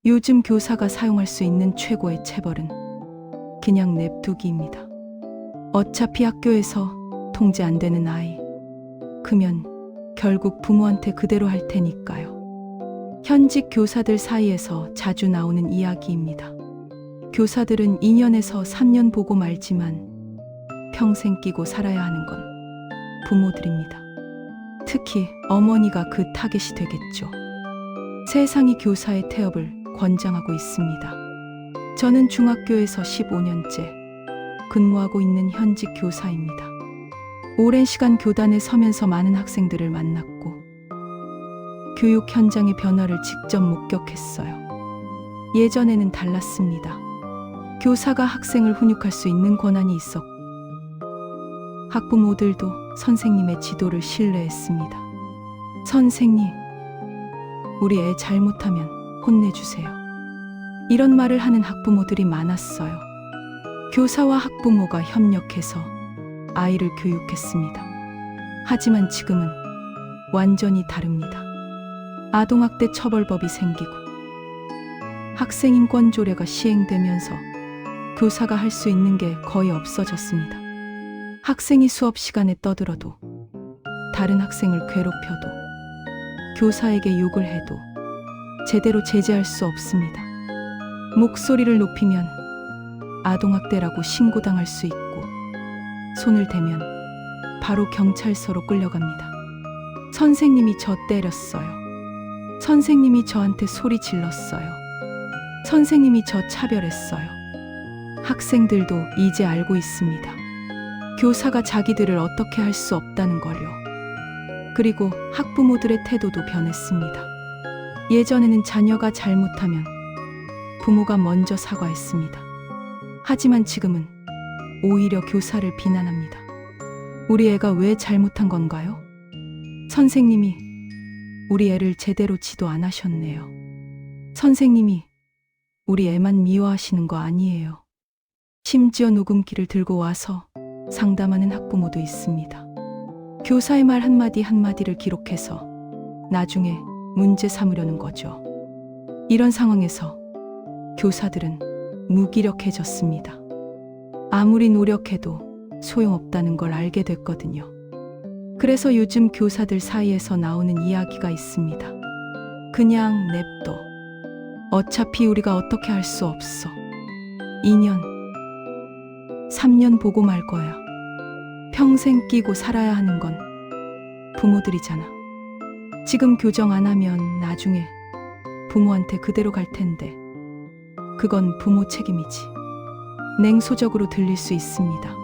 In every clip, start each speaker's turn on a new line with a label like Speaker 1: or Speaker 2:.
Speaker 1: 요즘 교사가 사용할 수 있는 최고의 체벌은 그냥 냅두기입니다. 어차피 학교에서 통제 안 되는 아이, 크면 결국 부모한테 그대로 할 테니까요. 현직 교사들 사이에서 자주 나오는 이야기입니다. 교사들은 2년에서 3년 보고 말지만 평생 끼고 살아야 하는 건 부모들입니다. 특히 어머니가 그 타겟이 되겠죠. 세상이 교사의 태업을 권장하고 있습니다. 저는 중학교에서 15년째 근무하고 있는 현직 교사입니다. 오랜 시간 교단에 서면서 많은 학생들을 만났고 교육 현장의 변화를 직접 목격했어요. 예전에는 달랐습니다. 교사가 학생을 훈육할 수 있는 권한이 있었고 학부모들도 선생님의 지도를 신뢰했습니다. 선생님, 우리 애 잘못하면 혼내주세요. 이런 말을 하는 학부모들이 많았어요. 교사와 학부모가 협력해서 아이를 교육했습니다. 하지만 지금은 완전히 다릅니다. 아동학대 처벌법이 생기고 학생인권 조례가 시행되면서 교사가 할 수 있는 게 거의 없어졌습니다. 학생이 수업 시간에 떠들어도, 다른 학생을 괴롭혀도, 교사에게 욕을 해도 제대로 제재할 수 없습니다. 목소리를 높이면 아동학대라고 신고당할 수 있고, 손을 대면 바로 경찰서로 끌려갑니다. 선생님이 저 때렸어요. 선생님이 저한테 소리 질렀어요. 선생님이 저 차별했어요. 학생들도 이제 알고 있습니다. 교사가 자기들을 어떻게 할 수 없다는 걸요. 그리고 학부모들의 태도도 변했습니다. 예전에는 자녀가 잘못하면 부모가 먼저 사과했습니다. 하지만 지금은 오히려 교사를 비난합니다. 우리 애가 왜 잘못한 건가요? 선생님이 우리 애를 제대로 지도 안 하셨네요. 선생님이 우리 애만 미워하시는 거 아니에요. 심지어 녹음기를 들고 와서 상담하는 학부모도 있습니다. 교사의 말 한마디 한마디를 기록해서 나중에 문제 삼으려는 거죠. 이런 상황에서 교사들은 무기력해졌습니다. 아무리 노력해도 소용없다는 걸 알게 됐거든요. 그래서 요즘 교사들 사이에서 나오는 이야기가 있습니다. 그냥 냅둬. 어차피 우리가 어떻게 할 수 없어. 2년, 3년 보고 말 거야. 평생 끼고 살아야 하는 건 부모들이잖아. 지금 교정 안 하면 나중에 부모한테 그대로 갈 텐데 그건 부모 책임이지. 냉소적으로 들릴 수 있습니다.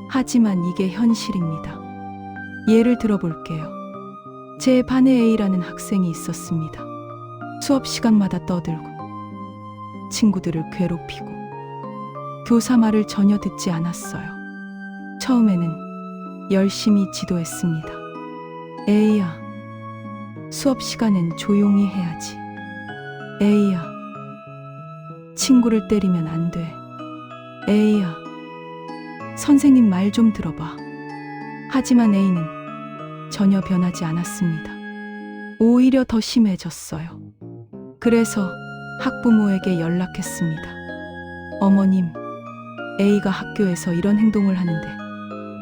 Speaker 1: 하지만 이게 현실입니다. 예를 들어볼게요. 제 반에 A라는 학생이 있었습니다. 수업 시간마다 떠들고 친구들을 괴롭히고 교사 말을 전혀 듣지 않았어요. 처음에는 열심히 지도했습니다. A야, 수업 시간엔 조용히 해야지. A야, 친구를 때리면 안 돼. A야, 선생님 말 좀 들어봐. 하지만 A는 전혀 변하지 않았습니다. 오히려 더 심해졌어요. 그래서 학부모에게 연락했습니다. 어머님, A가 학교에서 이런 행동을 하는데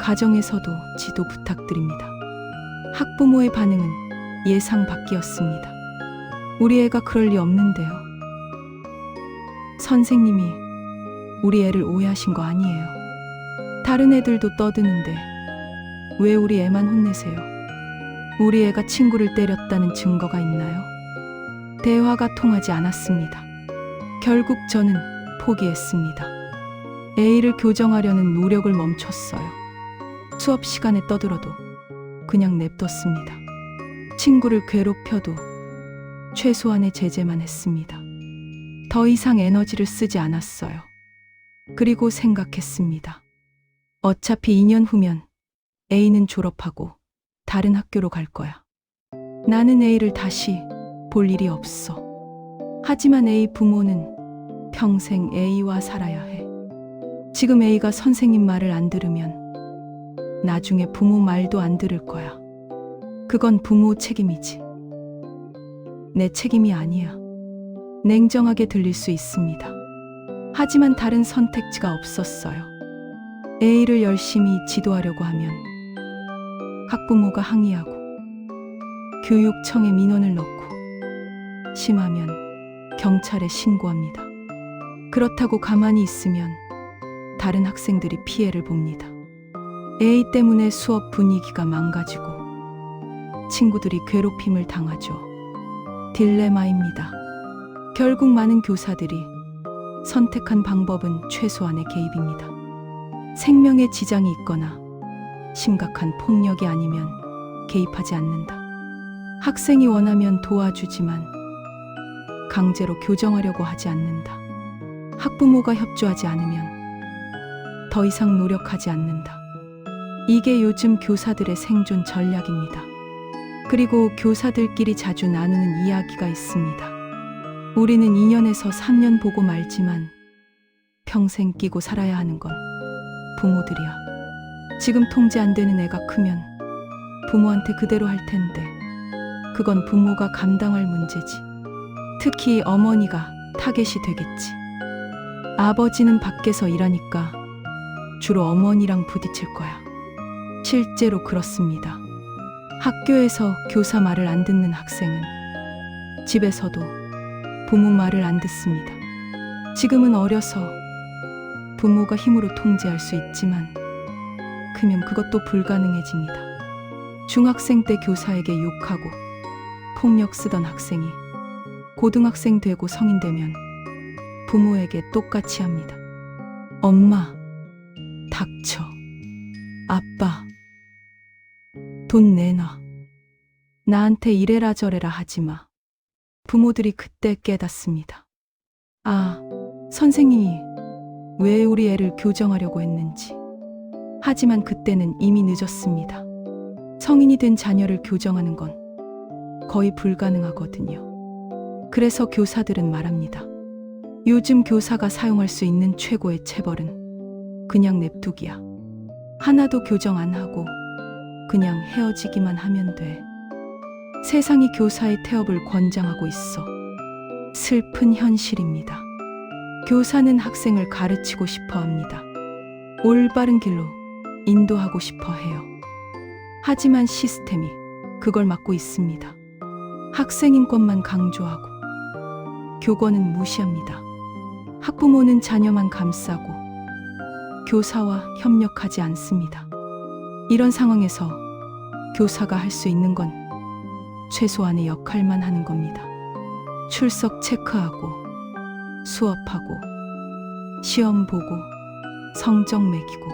Speaker 1: 가정에서도 지도 부탁드립니다. 학부모의 반응은 예상 밖이었습니다. 우리 애가 그럴 리 없는데요. 선생님이 우리 애를 오해하신 거 아니에요. 다른 애들도 떠드는데 왜 우리 애만 혼내세요? 우리 애가 친구를 때렸다는 증거가 있나요? 대화가 통하지 않았습니다. 결국 저는 포기했습니다. A를 교정하려는 노력을 멈췄어요. 수업 시간에 떠들어도 그냥 냅뒀습니다. 친구를 괴롭혀도 최소한의 제재만 했습니다. 더 이상 에너지를 쓰지 않았어요. 그리고 생각했습니다. 어차피 2년 후면 A는 졸업하고 다른 학교로 갈 거야. 나는 A를 다시 볼 일이 없어. 하지만 A 부모는 평생 A와 살아야 해. 지금 A가 선생님 말을 안 들으면 나중에 부모 말도 안 들을 거야. 그건 부모 책임이지. 내 책임이 아니야. 냉정하게 들릴 수 있습니다. 하지만 다른 선택지가 없었어요. A를 열심히 지도하려고 하면 학부모가 항의하고 교육청에 민원을 넣고 심하면 경찰에 신고합니다. 그렇다고 가만히 있으면 다른 학생들이 피해를 봅니다. A 때문에 수업 분위기가 망가지고 친구들이 괴롭힘을 당하죠. 딜레마입니다. 결국 많은 교사들이 선택한 방법은 최소한의 개입입니다. 생명에 지장이 있거나 심각한 폭력이 아니면 개입하지 않는다. 학생이 원하면 도와주지만 강제로 교정하려고 하지 않는다. 학부모가 협조하지 않으면 더 이상 노력하지 않는다. 이게 요즘 교사들의 생존 전략입니다. 그리고 교사들끼리 자주 나누는 이야기가 있습니다. 우리는 2년에서 3년 보고 말지만 평생 끼고 살아야 하는 건 부모들이야. 지금 통제 안 되는 애가 크면 부모한테 그대로 할 텐데 그건 부모가 감당할 문제지. 특히 어머니가 타겟이 되겠지. 아버지는 밖에서 일하니까 주로 어머니랑 부딪힐 거야. 실제로 그렇습니다. 학교에서 교사 말을 안 듣는 학생은 집에서도 부모 말을 안 듣습니다. 지금은 어려서 부모가 힘으로 통제할 수 있지만 크면 그것도 불가능해집니다. 중학생 때 교사에게 욕하고 폭력 쓰던 학생이 고등학생 되고 성인 되면 부모에게 똑같이 합니다. 엄마, 닥쳐. 아빠, 돈 내놔. 나한테 이래라 저래라 하지 마. 부모들이 그때 깨닫습니다. 아, 선생님이 왜 우리 애를 교정하려고 했는지. 하지만 그때는 이미 늦었습니다. 성인이 된 자녀를 교정하는 건 거의 불가능하거든요. 그래서 교사들은 말합니다. 요즘 교사가 사용할 수 있는 최고의 체벌은 그냥 냅두기야. 하나도 교정 안 하고 그냥 헤어지기만 하면 돼. 세상이 교사의 태업을 권장하고 있어. 슬픈 현실입니다. 교사는 학생을 가르치고 싶어 합니다. 올바른 길로 인도하고 싶어 해요. 하지만 시스템이 그걸 막고 있습니다. 학생 인권만 강조하고 교권은 무시합니다. 학부모는 자녀만 감싸고 교사와 협력하지 않습니다. 이런 상황에서 교사가 할 수 있는 건 최소한의 역할만 하는 겁니다. 출석 체크하고 수업하고 시험 보고 성적 매기고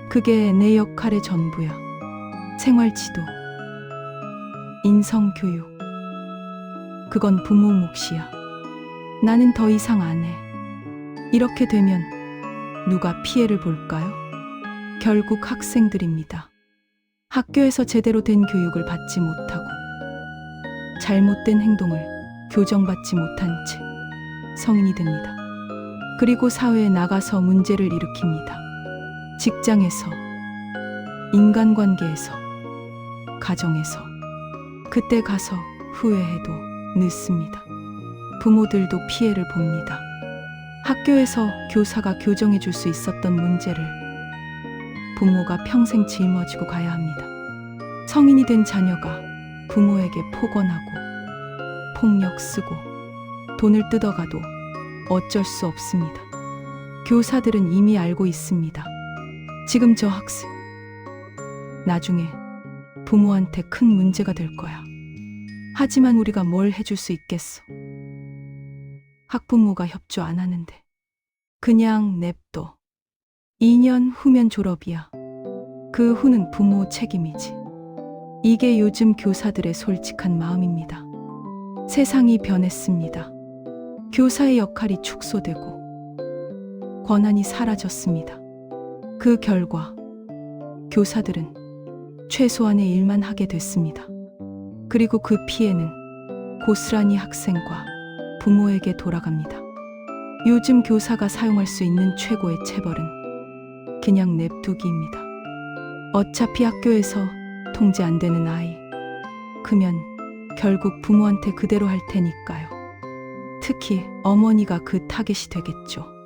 Speaker 1: 그게 내 역할의 전부야. 생활지도, 인성교육, 그건 부모 몫이야. 나는 더 이상 안 해. 이렇게 되면 누가 피해를 볼까요? 결국 학생들입니다. 학교에서 제대로 된 교육을 받지 못하고 잘못된 행동을 교정받지 못한 채 성인이 됩니다. 그리고 사회에 나가서 문제를 일으킵니다. 직장에서, 인간관계에서, 가정에서. 그때 가서 후회해도 늦습니다. 부모들도 피해를 봅니다. 학교에서 교사가 교정해 줄 수 있었던 문제를 부모가 평생 짊어지고 가야 합니다. 성인이 된 자녀가 부모에게 폭언하고 폭력 쓰고 돈을 뜯어가도 어쩔 수 없습니다. 교사들은 이미 알고 있습니다. 지금 저 학생 나중에 부모한테 큰 문제가 될 거야. 하지만 우리가 뭘 해줄 수 있겠어? 학부모가 협조 안 하는데 그냥 냅둬. 2년 후면 졸업이야. 그 후는 부모 책임이지. 이게 요즘 교사들의 솔직한 마음입니다. 세상이 변했습니다. 교사의 역할이 축소되고 권한이 사라졌습니다. 그 결과 교사들은 최소한의 일만 하게 됐습니다. 그리고 그 피해는 고스란히 학생과 부모에게 돌아갑니다. 요즘 교사가 사용할 수 있는 최고의 체벌은 그냥 냅두기입니다. 어차피 학교에서 통제 안 되는 아이, 크면 결국 부모한테 그대로 할 테니까요. 특히 어머니가 그 타겟이 되겠죠.